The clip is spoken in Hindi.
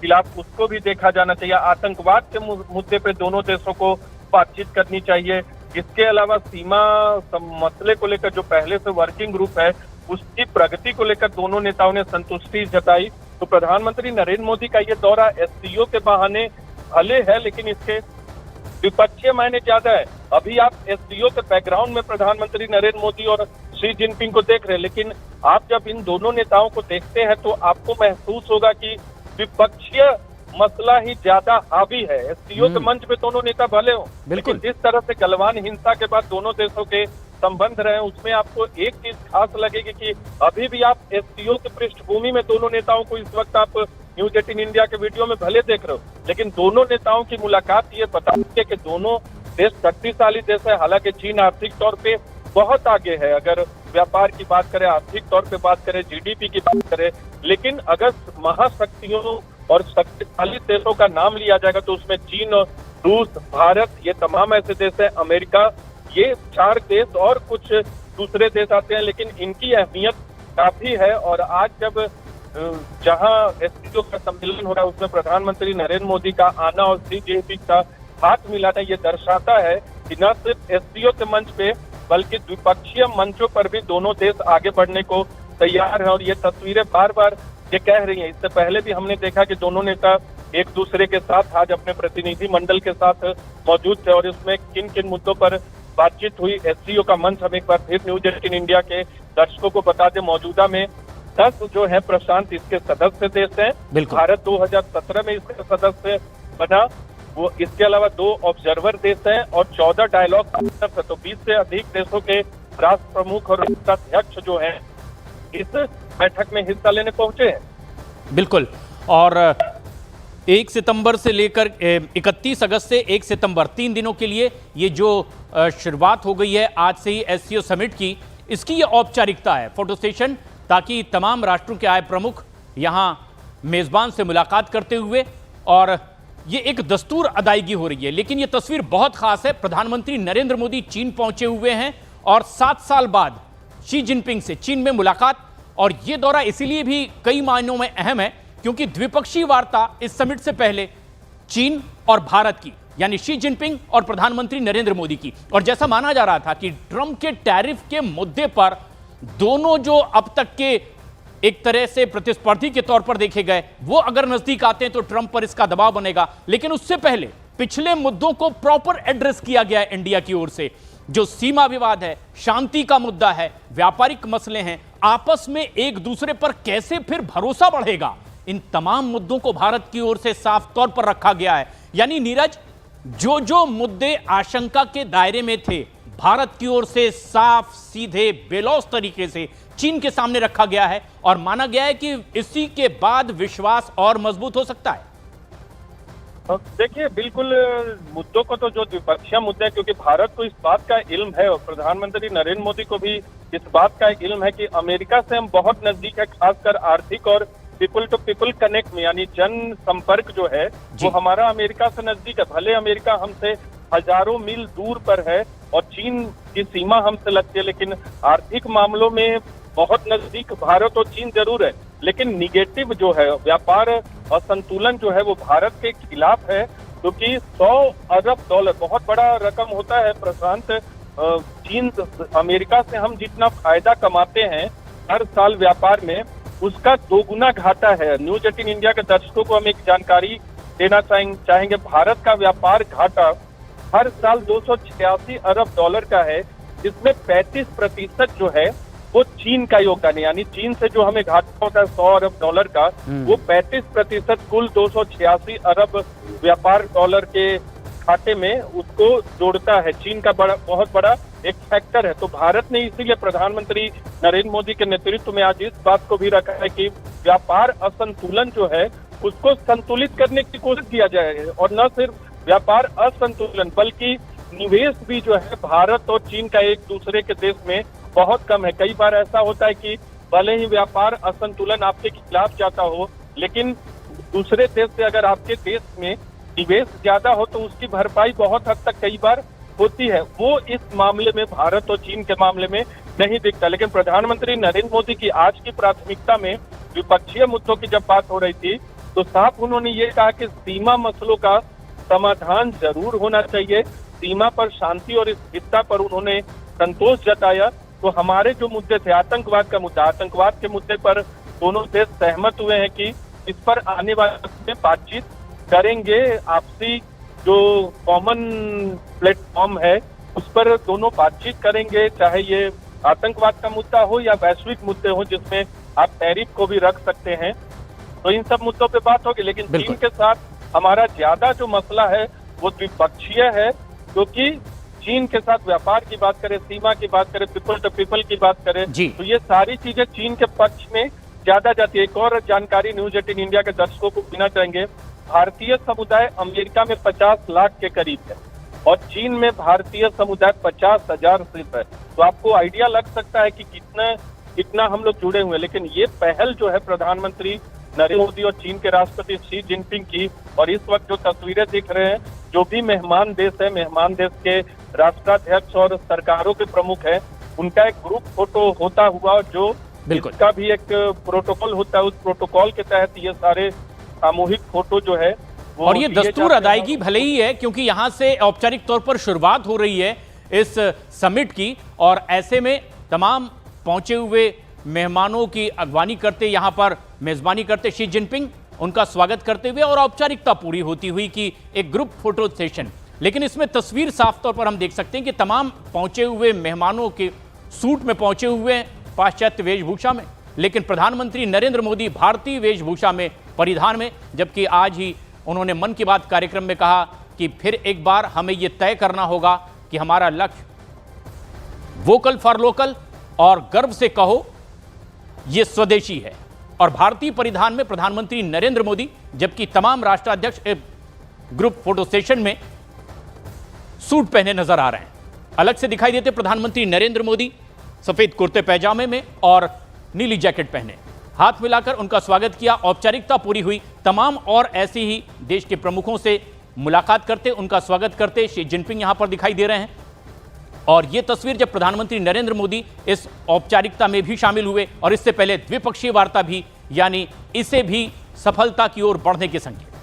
खिलाफ उसको भी देखा जाना चाहिए। आतंकवाद के मुद्दे पे दोनों देशों को बातचीत करनी चाहिए। इसके अलावा सीमा मसले को लेकर जो पहले से वर्किंग ग्रुप है उसकी प्रगति को लेकर दोनों नेताओं ने संतुष्टि जताई। तो प्रधानमंत्री नरेंद्र मोदी का ये दौरा एससीओ के बहाने भले है, लेकिन इसके द्विपक्षीय मायने ज्यादा है। अभी आप एससीओ के बैकग्राउंड में प्रधानमंत्री नरेंद्र मोदी और शी जिनपिंग को देख रहे हैं, लेकिन आप जब इन दोनों नेताओं को देखते हैं तो आपको महसूस होगा कि द्विपक्षीय मसला ही ज्यादा हावी है। एससीओ के मंच पे दोनों नेता भले हो, लेकिन जिस तरह से गलवान हिंसा के बाद दोनों देशों के संबंध रहे, उसमें आपको एक चीज खास लगेगी कि अभी भी आप एससीओ की पृष्ठभूमि में दोनों नेताओं को इस वक्त आप न्यूज 18 इंडिया के वीडियो में भले देख रहे हो, लेकिन दोनों नेताओं की मुलाकात ये बताती है कि दोनों देश शक्तिशाली देश है। हालांकि चीन आर्थिक तौर पे बहुत आगे है, अगर व्यापार की बात करें, आर्थिक तौर पे बात करें, जीडीपी की बात करें, लेकिन अगर महाशक्तियों और शक्तिशाली देशों का नाम लिया जाएगा तो उसमें चीन और रूस, भारत, ये तमाम ऐसे देश है, अमेरिका, ये 4 देश और कुछ दूसरे देश आते हैं, लेकिन इनकी अहमियत काफी है। और आज जब जहां एससीओ का सम्मेलन हो रहा है उसमें प्रधानमंत्री नरेंद्र मोदी का आना और शी जिनपिंग का हाथ मिलाना ये दर्शाता है कि न सिर्फ एससीओ के मंच पे बल्कि द्विपक्षीय मंचों पर भी दोनों देश आगे बढ़ने को तैयार है। और ये तस्वीरें बार बार ये कह रही हैं। इससे पहले भी हमने देखा कि दोनों नेता एक दूसरे के साथ आज अपने प्रतिनिधि मंडल के साथ मौजूद थे और इसमें किन किन मुद्दों पर बातचीत हुई। एससीओ का मंच हम एक बार फिर न्यूज 18 इंडिया के दर्शकों को बता दें, मौजूदा में 10 जो है प्रशांत इसके सदस्य देश हैं। भारत 2017 में इसका सदस्य बना। वो इसके अलावा 2 ऑब्जर्वर देश हैं और 14 डायलॉग पार्टनर्स है। तो 20 से अधिक देशों के राष्ट्र प्रमुख और राष्ट्राध्यक्ष जो हैं इस बैठक में हिस्सा लेने पहुंचे हैं। बिल्कुल। और 1 सितंबर से लेकर 31 अगस्त से 1 सितंबर 3 दिनों के लिए ये जो शुरुआत हो गई है आज से ही एससीओ समिट की, इसकी ये औपचारिकता है, फोटो सेशन, ताकि तमाम राष्ट्रों के आए प्रमुख यहां मेजबान से मुलाकात करते हुए, और ये एक दस्तूर अदायगी हो रही है। लेकिन ये तस्वीर बहुत खास है। प्रधानमंत्री नरेंद्र मोदी चीन पहुंचे हुए हैं और 7 साल बाद शी जिनपिंग से चीन में मुलाकात। और यह दौरा इसीलिए भी कई मायनों में अहम है क्योंकि द्विपक्षीय वार्ता इस समिट से पहले चीन और भारत की, यानी शी जिनपिंग और प्रधानमंत्री नरेंद्र मोदी की। और जैसा माना जा रहा था कि ट्रंप के टैरिफ के मुद्दे पर दोनों जो अब तक के एक तरह से प्रतिस्पर्धी के तौर पर देखे गए, वो अगर नजदीक आते हैं तो ट्रंप पर इसका दबाव बनेगा। लेकिन उससे पहले पिछले मुद्दों को प्रॉपर एड्रेस किया गया है इंडिया की ओर से। जो सीमा विवाद है, शांति का मुद्दा है, व्यापारिक मसले हैं, आपस में एक दूसरे पर कैसे फिर भरोसा बढ़ेगा, इन तमाम मुद्दों को भारत की ओर से साफ तौर पर रखा गया है। यानी नीरज, जो जो मुद्दे आशंका के दायरे में थे, भारत की ओर से साफ, सीधे, बेलौस तरीके से चीन के सामने रखा गया है और माना गया है कि इसी के बाद विश्वास और मजबूत हो सकता है। देखिए, बिल्कुल मुद्दों को तो जो द्विपक्षीय मुद्दे हैं, क्योंकि भारत को इस बात का इल्म है और प्रधानमंत्री नरेंद्र मोदी को भी इस बात का इल्म है कि अमेरिका से हम बहुत नजदीक है, खासकर आर्थिक और पीपल टू पीपल कनेक्ट में, यानी जन संपर्क जो है वो हमारा अमेरिका से नजदीक है। भले अमेरिका हमसे हजारों मील दूर पर है और चीन की सीमा हमसे लगती है, लेकिन आर्थिक मामलों में बहुत नजदीक भारत और चीन जरूर है। लेकिन निगेटिव जो है, व्यापार असंतुलन जो है, वो भारत के खिलाफ है, क्योंकि 100 अरब डॉलर बहुत बड़ा रकम होता है प्रशांत। चीन, अमेरिका से हम जितना फायदा कमाते हैं हर साल व्यापार में, उसका 2 गुना घाटा है। न्यूज 18 इंडिया के दर्शकों को हम एक जानकारी देना चाहेंगे। भारत का व्यापार घाटा हर साल 286 अरब डॉलर का है, जिसमें 35% जो है वो चीन का योगदान है। यानी चीन से जो हमें घाटा होता है 100 अरब डॉलर का, वो 35% कुल 286 अरब व्यापार डॉलर के खाते में उसको जोड़ता है। चीन का बहुत बड़ा एक फैक्टर है। तो भारत ने इसीलिए प्रधानमंत्री नरेंद्र मोदी के नेतृत्व में आज इस बात को भी रखा है कि व्यापार असंतुलन जो है उसको संतुलित करने की कोशिश किया जाए। और न सिर्फ व्यापार असंतुलन बल्कि निवेश भी जो है भारत और चीन का एक दूसरे के देश में बहुत कम है। कई बार ऐसा होता है कि भले ही व्यापार असंतुलन आपके खिलाफ जाता हो, लेकिन दूसरे देश से अगर आपके देश में निवेश ज्यादा हो तो उसकी भरपाई बहुत हद तक कई बार होती है। वो इस मामले में, भारत और चीन के मामले में नहीं दिखता। लेकिन प्रधानमंत्री नरेंद्र मोदी की आज की प्राथमिकता में द्विपक्षीय मुद्दों की जब बात हो रही थी तो साफ उन्होंने ये कहा कि सीमा मसलों का समाधान जरूर होना चाहिए। सीमा पर शांति और स्थिरता पर उन्होंने संतोष जताया। तो हमारे जो मुद्दे थे, आतंकवाद के मुद्दे पर दोनों देश सहमत हुए हैं कि इस पर आने वाले वक्त में बातचीत करेंगे। आपसी जो कॉमन प्लेटफॉर्म है उस पर दोनों बातचीत करेंगे, चाहे ये आतंकवाद का मुद्दा हो या वैश्विक मुद्दे हो जिसमें आप टैरिफ को भी रख सकते हैं। तो इन सब मुद्दों पे बात होगी। लेकिन चीन के साथ हमारा ज्यादा जो मसला है वो द्विपक्षीय है, क्योंकि चीन के साथ व्यापार की बात करें, सीमा की बात करें, पीपल टू पीपल की बात करें, तो ये सारी चीजें चीन के पक्ष में ज्यादा जाती है। एक और जानकारी न्यूज 18 इंडिया के दर्शकों को देना चाहेंगे, भारतीय समुदाय अमेरिका में 50 लाख के करीब है और चीन में भारतीय समुदाय 50,000 सिर्फ है। तो आपको आइडिया लग सकता है कि कितना हम लोग जुड़े हुए हैं। लेकिन ये पहल जो है प्रधानमंत्री नरेंद्र मोदी और चीन के राष्ट्रपति शी जिनपिंग की, और इस वक्त जो तस्वीरें दिख रहे हैं, जो भी मेहमान देश है, मेहमान देश के राष्ट्राध्यक्ष और सरकारों के प्रमुख हैं, उनका एक ग्रुप फोटो होता हुआ, जो इसका भी एक प्रोटोकॉल होता है, उस प्रोटोकॉल के तहत ये सारे सामूहिक फोटो जो है और ये दस्तूर अदायगी भले ही है, क्योंकि यहां से औपचारिक तौर पर शुरुआत हो रही है इस समिट की, और ऐसे में तमाम पहुंचे हुए मेहमानों की अगवानी करते, यहां पर मेजबानी करते शी जिनपिंग, उनका स्वागत करते हुए और औपचारिकता पूरी होती हुई कि एक ग्रुप फोटो सेशन। लेकिन इसमें तस्वीर साफ तौर पर हम देख सकते हैं कि तमाम पहुंचे हुए मेहमानों के सूट में पहुंचे हुए हैं, पाश्चात्य वेशभूषा में, लेकिन प्रधानमंत्री नरेंद्र मोदी भारतीय वेशभूषा में, परिधान में, जबकि आज ही उन्होंने मन की बात कार्यक्रम में कहा कि फिर एक बार हमें यह तय करना होगा कि हमारा लक्ष्य वोकल फॉर लोकल और गर्व से कहो यह स्वदेशी है। और भारतीय परिधान में प्रधानमंत्री नरेंद्र मोदी, जबकि तमाम राष्ट्राध्यक्ष ग्रुप फोटो सेशन में सूट पहने नजर आ रहे हैं। अलग से दिखाई देते प्रधानमंत्री नरेंद्र मोदी सफेद कुर्ते पैजामे में और नीली जैकेट पहने, हाथ मिलाकर उनका स्वागत किया, औपचारिकता पूरी हुई। तमाम और ऐसे ही देश के प्रमुखों से मुलाकात करते, उनका स्वागत करते शी जिनपिंग यहां पर दिखाई दे रहे हैं। और यह तस्वीर जब प्रधानमंत्री नरेंद्र मोदी इस औपचारिकता में भी शामिल हुए और इससे पहले द्विपक्षीय वार्ता भी, यानी इसे भी सफलता की ओर बढ़ने के संकेत।